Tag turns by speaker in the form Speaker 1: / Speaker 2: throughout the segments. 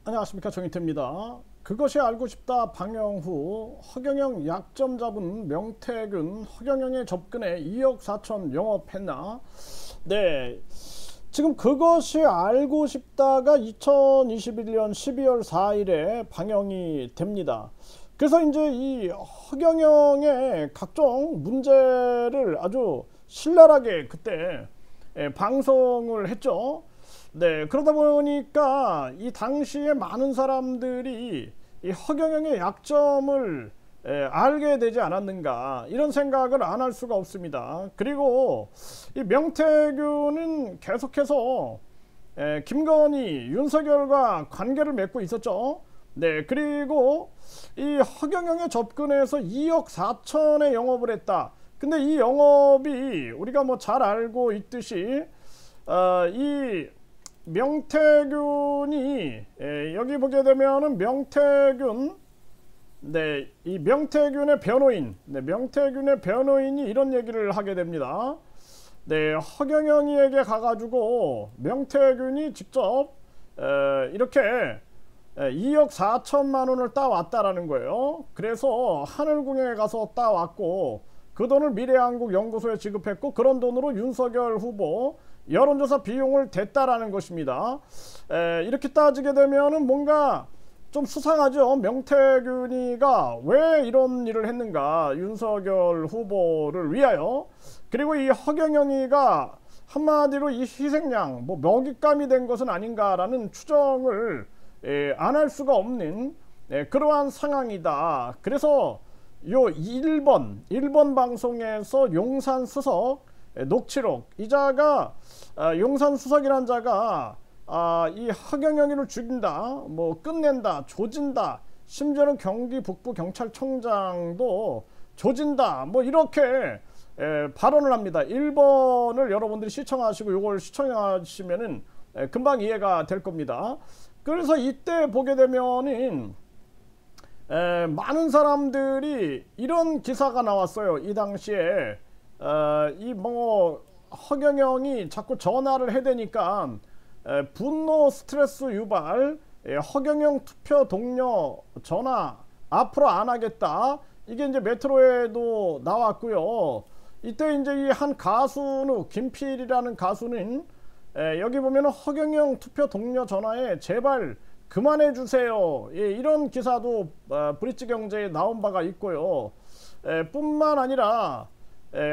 Speaker 1: 안녕하십니까, 정인태입니다. 그것이 알고 싶다 방영 후 허경영 약점 잡은 명태균 허경영의 접근에 2억 4천 영업했나? 네, 지금 그것이 알고 싶다가 2021년 12월 4일에 방영이 됩니다. 그래서 이제 이 허경영의 각종 문제를 아주 신랄하게 그때 방송을 했죠. 네, 그러다 보니까 이 당시에 많은 사람들이 이 허경영의 약점을 알게 되지 않았는가, 이런 생각을 안 할 수가 없습니다. 그리고 이 명태균은 계속해서 김건희, 윤석열과 관계를 맺고 있었죠. 네, 그리고 이 허경영의 접근에서 2억 4천의 영업을 했다. 근데 이 영업이 우리가 뭐 잘 알고 있듯이 이 명태균이 여기 보게 되면은 명태균, 네, 이 명태균의 변호인, 네, 명태균의 변호인이 이런 얘기를 하게 됩니다. 네, 허경영이에게 가가지고 명태균이 직접 이렇게 2억 4천만 원을 따왔다라는 거예요. 그래서 하늘궁에 가서 따왔고 그 돈을 미래한국연구소에 지급했고 그런 돈으로 윤석열 후보 여론조사 비용을 댔다라는 것입니다. 이렇게 따지게 되면은 뭔가 좀 수상하죠. 명태균이가 왜 이런 일을 했는가, 윤석열 후보를 위하여. 그리고 이 허경영이가 한마디로 이 희생양, 뭐 먹잇감이 된 것은 아닌가라는 추정을 안 할 수가 없는 그러한 상황이다. 그래서 요 1번 방송에서 용산수석 녹취록, 이 자가 용산수석이란 자가 이 허경영이를 죽인다, 뭐 끝낸다, 조진다, 심지어는 경기 북부 경찰청장도 조진다, 뭐 이렇게 발언을 합니다. 1번을 여러분들이 시청하시고 이걸 시청하시면은 금방 이해가 될 겁니다. 그래서 이때 보게 되면은 많은 사람들이 이런 기사가 나왔어요. 이 당시에 이 뭐 허경영이 자꾸 전화를 해대니까 분노 스트레스 유발, 허경영 투표 동료 전화 앞으로 안 하겠다, 이게 이제 메트로에도 나왔고요. 이때 이제 이 한 가수는 김필이라는 가수는 여기 보면은 허경영 투표 동료 전화에 제발 그만해 주세요, 이런 기사도 브릿지경제에 나온 바가 있고요. 뿐만 아니라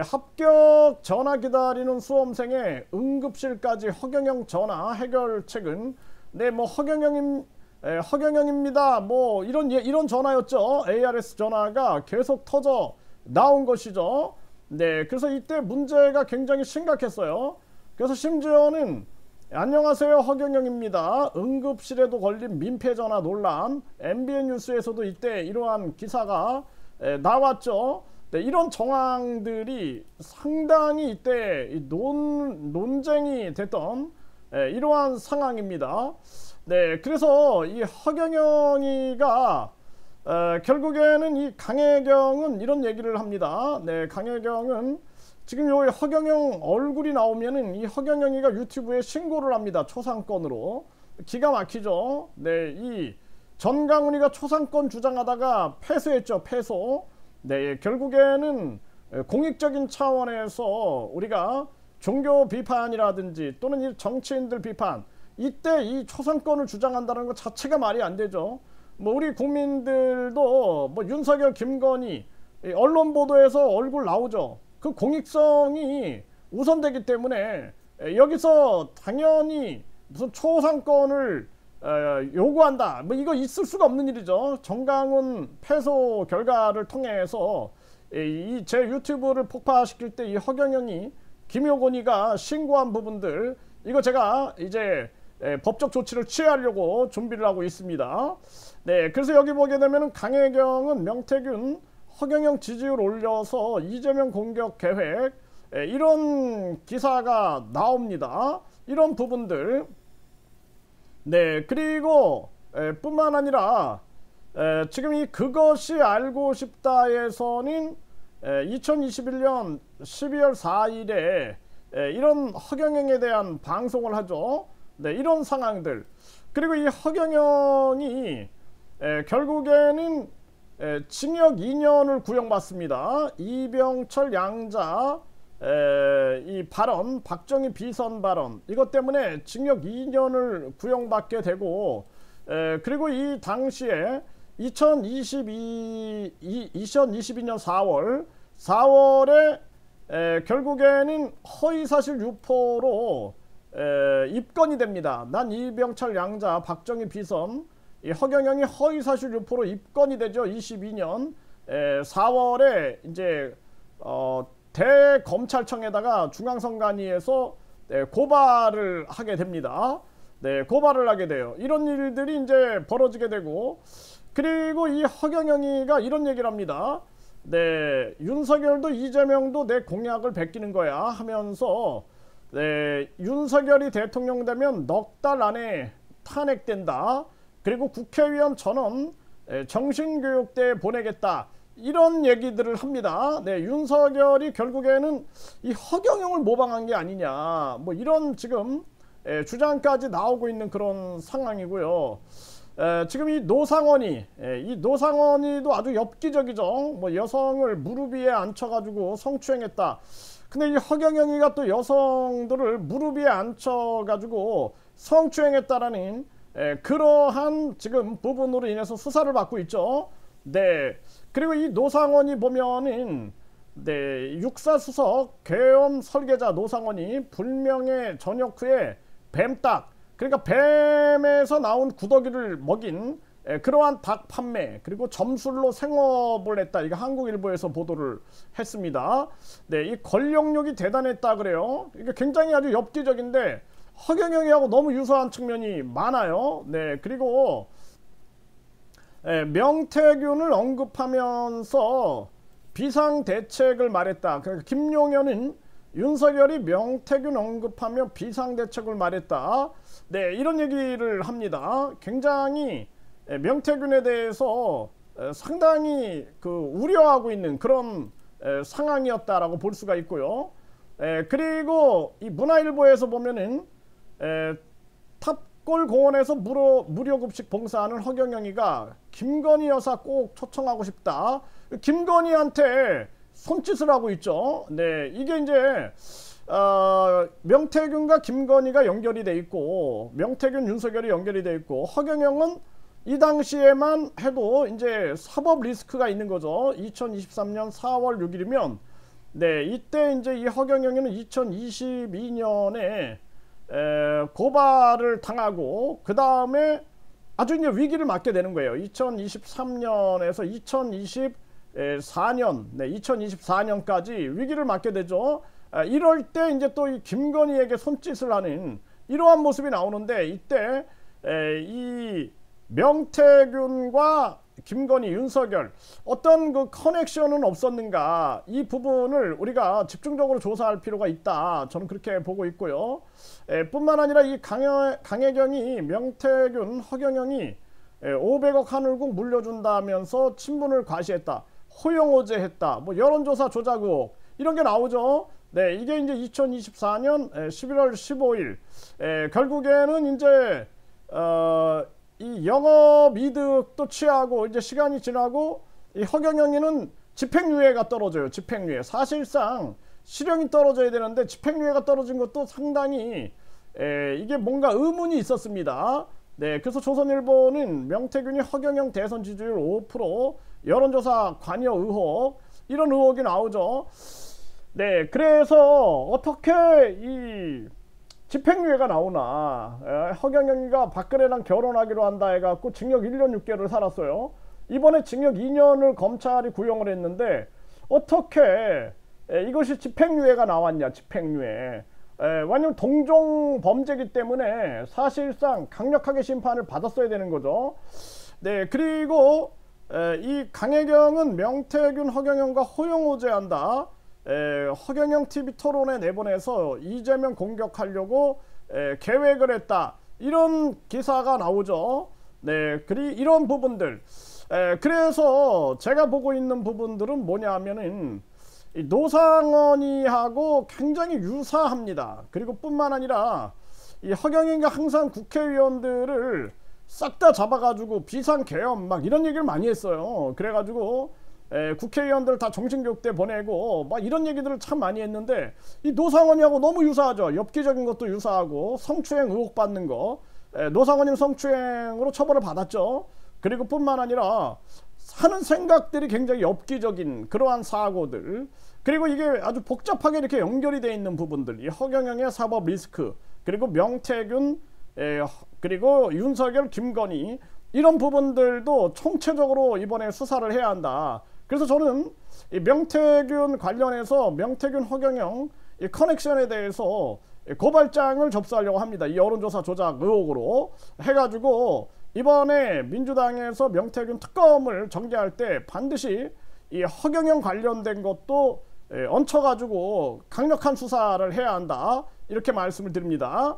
Speaker 1: 합격 전화 기다리는 수험생의 응급실까지 허경영 전화 해결책은, 네, 뭐 허경영입니다, 뭐 이런 전화였죠. ARS 전화가 계속 터져 나온 것이죠. 네, 그래서 이때 문제가 굉장히 심각했어요. 그래서 심지어는 안녕하세요, 허경영입니다, 응급실에도 걸린 민폐전화 논란, MBN 뉴스에서도 이때 이러한 기사가 나왔죠. 네, 이런 정황들이 상당히 이때 논쟁이 됐던 이러한 상황입니다. 네, 그래서 이 허경영이가 결국에는 이 강혜경은 이런 얘기를 합니다. 네, 강혜경은 지금 요 허경영 얼굴이 나오면은 이 허경영이가 유튜브에 신고를 합니다. 초상권으로. 기가 막히죠. 네, 이 전강훈이가 초상권 주장하다가 패소했죠. 패소. 네, 결국에는 공익적인 차원에서 우리가 종교 비판이라든지 또는 이 정치인들 비판, 이때 이 초상권을 주장한다는 것 자체가 말이 안 되죠. 뭐 우리 국민들도 뭐 윤석열, 김건희 언론 보도에서 얼굴 나오죠. 그 공익성이 우선되기 때문에 여기서 당연히 무슨 초상권을 요구한다, 뭐 이거 있을 수가 없는 일이죠. 정강훈 패소 결과를 통해서 이 제 유튜브를 폭파시킬 때 이 허경영이, 김효곤이가 신고한 부분들, 이거 제가 이제 법적 조치를 취하려고 준비를 하고 있습니다. 네, 그래서 여기 보게 되면 강혜경은 명태균, 허경영 지지율 올려서 이재명 공격 계획, 이런 기사가 나옵니다. 이런 부분들. 네, 그리고 뿐만 아니라 지금 이 그것이 알고 싶다에서는 2021년 12월 4일에 이런 허경영에 대한 방송을 하죠. 네, 이런 상황들. 그리고 이 허경영이 결국에는 징역 2년을 구형받습니다. 이병철 양자 이 발언, 박정희 비선 발언, 이것 때문에 징역 2년을 구형받게 되고, 그리고 이 당시에 2022년 4월에 결국에는 허위사실 유포로 입건이 됩니다. 난 이병철 양자 박정희 비선, 이 허경영이 허위사실 유포로 입건이 되죠. 22년 4월에 이제 대검찰청에다가 중앙선관위에서 고발을 하게 됩니다. 고발을 하게 돼요. 이런 일들이 이제 벌어지게 되고, 그리고 이 허경영이가 이런 얘기를 합니다. 윤석열도 이재명도 내 공약을 베끼는 거야 하면서, 윤석열이 대통령 되면 넉 달 안에 탄핵된다. 그리고 국회의원 전원 정신교육대에 보내겠다. 이런 얘기들을 합니다. 윤석열이 결국에는 이 허경영을 모방한 게 아니냐, 뭐 이런 지금 주장까지 나오고 있는 그런 상황이고요. 지금 이 노상원이도 아주 엽기적이죠. 뭐 여성을 무릎 위에 앉혀가지고 성추행했다. 근데 이 허경영이가 또 여성들을 무릎 위에 앉혀가지고 성추행했다라는 그러한 지금 부분으로 인해서 수사를 받고 있죠. 그리고 이 노상원이 보면은 육사수석 계엄 설계자 노상원이 불명예 전역 후에 뱀닭, 그러니까 뱀에서 나온 구더기를 먹인 그러한 닭 판매, 그리고 점술로 생업을 했다. 이거 한국일보에서 보도를 했습니다. 이 권력욕이 대단했다 그래요. 이게 굉장히 아주 엽기적인데 허경영이하고 너무 유사한 측면이 많아요. 그리고 명태균을 언급하면서 비상대책을 말했다. 그러니까 김용현은 윤석열이 명태균 언급하며 비상대책을 말했다. 이런 얘기를 합니다. 굉장히 명태균에 대해서 상당히 우려하고 있는 그런 상황이었다라고 볼 수가 있고요. 그리고 이 문화일보에서 보면은 탑골 공원에서 무료 급식 봉사하는 허경영이가 김건희 여사 꼭 초청하고 싶다. 김건희한테 손짓을 하고 있죠. 이게 이제 명태균과 김건희가 연결이 돼 있고, 명태균 윤석열이 연결이 돼 있고, 허경영은 이 당시에만 해도 이제 사법 리스크가 있는 거죠. 2023년 4월 6일이면 이때 이제 이 허경영이는 2022년에 고발을 당하고 그 다음에 아주 이제 위기를 맞게 되는 거예요. 2023년에서 2024년까지 위기를 맞게 되죠. 이럴 때 이제 또 이 김건희에게 손짓을 하는 이러한 모습이 나오는데, 이때 이 명태균과 김건희, 윤석열 어떤 그 커넥션은 없었는가, 이 부분을 우리가 집중적으로 조사할 필요가 있다. 저는 그렇게 보고 있고요. 뿐만 아니라 이 강혜경이 명태균, 허경영이 500억 하늘국 물려준다면서 친분을 과시했다, 호용호제했다, 뭐 여론조사 조작 의혹 이런 게 나오죠. 이게 이제 2024년 11월 15일 결국에는 이제 이 영업 이득도 취하고 이제 시간이 지나고 이 허경영이는 집행유예가 떨어져요. 집행유예. 사실상 실형이 떨어져야 되는데 집행유예가 떨어진 것도 상당히 이게 뭔가 의문이 있었습니다. 그래서 조선일보는 명태균이 허경영 대선 지지율 5%, 여론조사 관여 의혹, 이런 의혹이 나오죠. 그래서 어떻게 이 집행유예가 나오나. 허경영이가 박근혜랑 결혼하기로 한다 해갖고 징역 1년 6개월을 살았어요. 이번에 징역 2년을 검찰이 구형을 했는데 어떻게 이것이 집행유예가 나왔냐. 집행유예. 왜냐면 동종 범죄이기 때문에 사실상 강력하게 심판을 받았어야 되는 거죠. 그리고 이 강혜경은 명태균, 허경영과 호용호제한다. 허경영 TV 토론회 내보내서 이재명 공격하려고 계획을 했다. 이런 기사가 나오죠. 이런 부분들. 그래서 제가 보고 있는 부분들은 뭐냐 하면은 노상원이하고 굉장히 유사합니다. 그리고 뿐만 아니라 이 허경영이가 항상 국회의원들을 싹 다 잡아가지고 비상계엄 막 이런 얘기를 많이 했어요. 그래가지고 국회의원들 다 정신교육대 보내고 막 이런 얘기들을 참 많이 했는데, 이 노상원이하고 너무 유사하죠. 엽기적인 것도 유사하고 성추행 의혹 받는 거, 노상원님 성추행으로 처벌을 받았죠. 그리고 뿐만 아니라 하는 생각들이 굉장히 엽기적인 그러한 사고들, 그리고 이게 아주 복잡하게 이렇게 연결이 되어 있는 부분들, 이 허경영의 사법 리스크, 그리고 명태균, 그리고 윤석열, 김건희, 이런 부분들도 총체적으로 이번에 수사를 해야 한다. 그래서 저는 이 명태균 관련해서 명태균, 허경영 이 커넥션에 대해서 고발장을 접수하려고 합니다. 이 여론조사 조작 의혹으로 해가지고 이번에 민주당에서 명태균 특검을 전개할 때 반드시 이 허경영 관련된 것도 얹혀가지고 강력한 수사를 해야 한다, 이렇게 말씀을 드립니다.